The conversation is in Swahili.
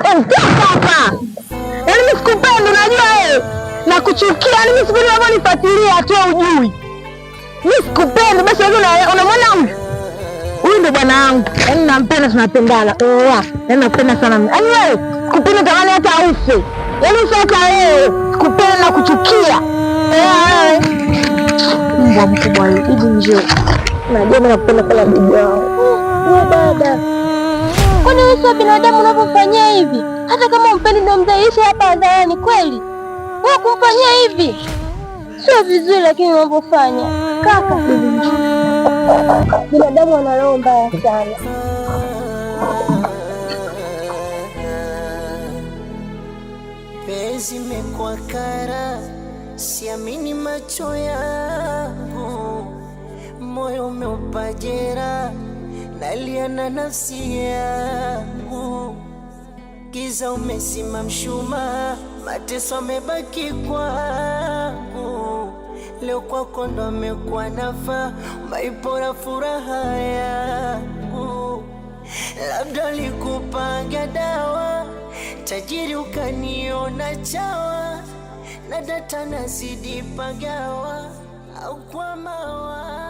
Ondoka hapa. Yaani mimi sikupendi, unajua wewe. Nakuchukia, yaani mimi sipendi wewe unifuatilia tu ujui. Mimi sikupendi, basi wewe unamwona huyu? Huyu ndo bwana wangu. Yaani nampenda, tunapendana. Yaani napenda sana mimi. Yaani wewe sikupenda tamani hata ufe. Yaani sasa wewe sikupenda na kuchukia. Mbwa mkubwa hivi njoo. Najua mimi nakupenda pala bibi wangu. Wewe baba. Kwani wewe sio binadamu unapofanyia hivi? Hata kama umpendi ndio mdhaifu hapa hadharani kweli? Wewe kumfanyia hivi sio vizuri, lakini unapofanya kaka, binadamu ana roho mbaya sana. Penzi mekwa kara, siamini macho yangu, moyo umeupa jeraha, nalia na nafsi yangu. Giza umezima mshumaa, mateso yamebaki kwangu. Leo kwako ndo amekuwa nafaa, umeipora furaha yangu. Labda likupanga dawa, tajiri ukaniona chawa, na data nazidi pagawa au kwa mawa.